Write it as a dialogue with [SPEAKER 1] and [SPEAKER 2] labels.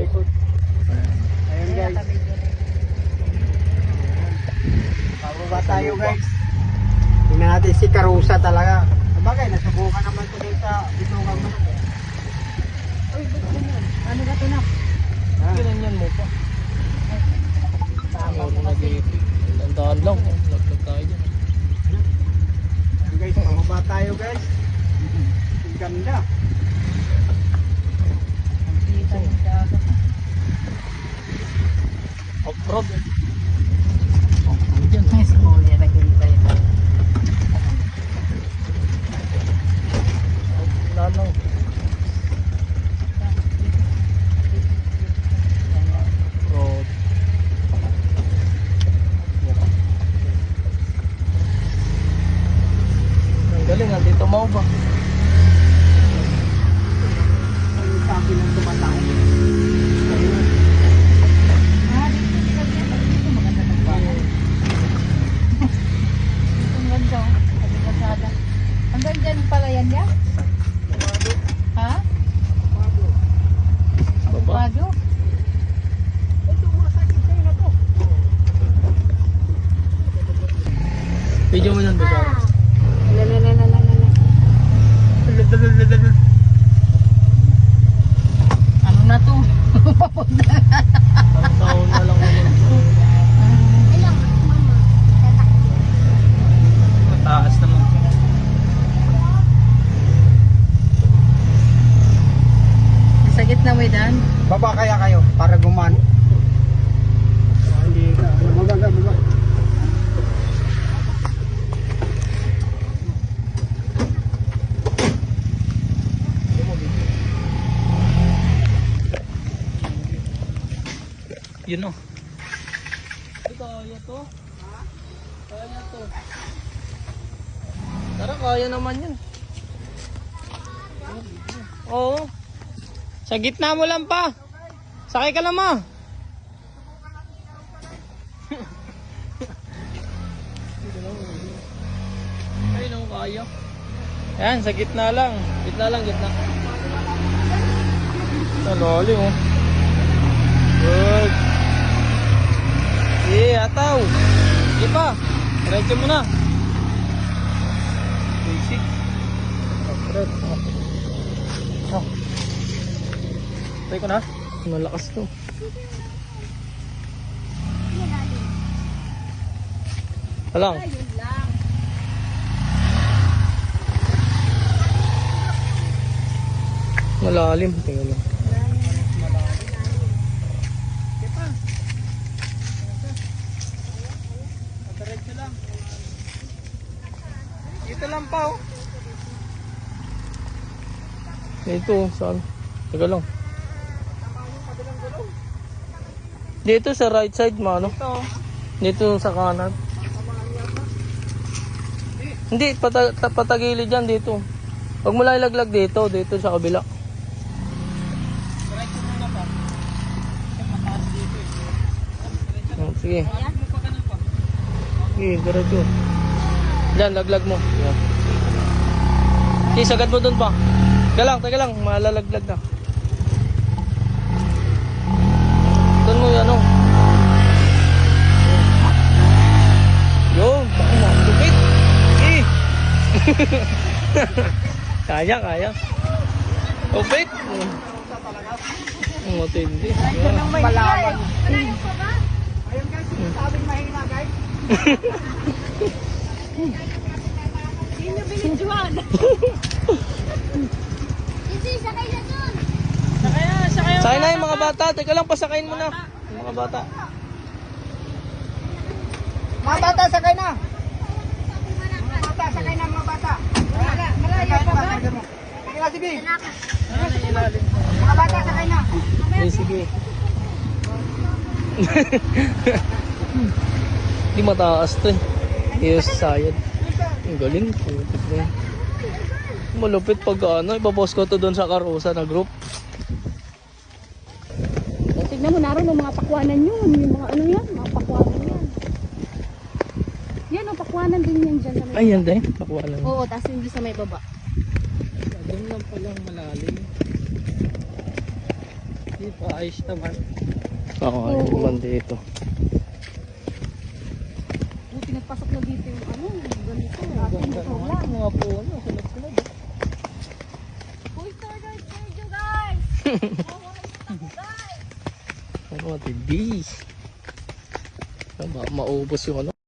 [SPEAKER 1] likod. Ayun guys. Pababa tayo guys. Tingnan natin si Karusa talaga. Sabagay, nasubukan naman ito din sa bitungang manok eh.
[SPEAKER 2] Uy, ba't ganyan? Ano ka ito na?
[SPEAKER 3] Ginanyan mo pa. Ano na nag-iipig. Tandaan lang. Laglag tayo dyan.
[SPEAKER 1] Ayun guys, pababa tayo guys. Ang ganda.
[SPEAKER 2] Kita mo siya.
[SPEAKER 3] Off-road.
[SPEAKER 2] Nice po niya naghintay.
[SPEAKER 3] Lalo. Road. Ang galing, andito mo ba?
[SPEAKER 1] Ang sabi ng tumatay.
[SPEAKER 2] Ah, dito sila yan. Dito maganda ng bahay. Dito ang ganda. Sabi kasada. Hanggang dyan pala yan ya? Ha?
[SPEAKER 3] Baba.
[SPEAKER 2] Avocado?
[SPEAKER 1] Ito, masakit kayo na to.
[SPEAKER 3] Video mo yan, baba.
[SPEAKER 2] Ano na to?
[SPEAKER 3] Parang taon na lang naman. Mataas naman.
[SPEAKER 2] Sa gitna mo dan?
[SPEAKER 1] Baba kaya kayo para gumaan. Hindi ka. Baba.
[SPEAKER 3] Yun o. Kaya to. Kaya to. Tara, kaya naman yun. Oo. Sa gitna mo lang pa. Sakay ka lang ma. Ay, no, kaya. Yan, sa gitna lang. Gitna lang, gitna. Sa lalim oh. Good. Ataw. Sige pa. Diretso mo na. Basic. Try ko na. Malakas to. Alang.
[SPEAKER 2] Ayun lang.
[SPEAKER 3] Malalim. Tingnan lang. Diretso lang. Dito lang pa oh. Dito saan? Teka lang. Dito sa right side mano. Dito sa kanan. Hindi, patagilid dyan dito. Huwag mo lang ilaglag dito, dito sa kabila. Oh, sige. Sige, diretso. Diyan, laglag mo. Yan. Okay, sagad mo dun pa. Teka lang, malalaglag na. Doon mo yan, oh. Yun, baka mo, lupit. Eh. Kaya. Lupit. Matindi.
[SPEAKER 1] Palawan. Ayun guys, sabing mahina guys.
[SPEAKER 2] Sino binidjuan?
[SPEAKER 3] Sakay na yung mga bata. Teka lang, pasakayin mo na. Yung mga bata.
[SPEAKER 1] Mga bata, sakay na. Mga bata, sakay na mga bata. Malayo pa ba? Sakay na si B. Mga bata, sakay na.
[SPEAKER 3] Sige. Hindi mataas to eh. Yes, sayad. Ang galing. Malupit pag ano, ipapost ko to doon sa Karusa na group.
[SPEAKER 2] Tignan mo naroon yung mga pakwanan yun. Yung mga ano yan, mga pakwanan yan. Yan o, pakwanan din yan dyan sa may
[SPEAKER 3] Ay, yan din. Pakuha lang.
[SPEAKER 2] Oo, tapos hindi sa may baba.
[SPEAKER 3] Doon lang palang malalim. Hindi Dito, ayos naman. Oo, ayos naman dito.
[SPEAKER 2] Buti nagpasok na dito yung ano, ganito. Ating ito lang.
[SPEAKER 3] Mga puno, sunod-sunod.
[SPEAKER 2] Uy, storage medyo guys!
[SPEAKER 3] Ano, TV. Maubos yung ano.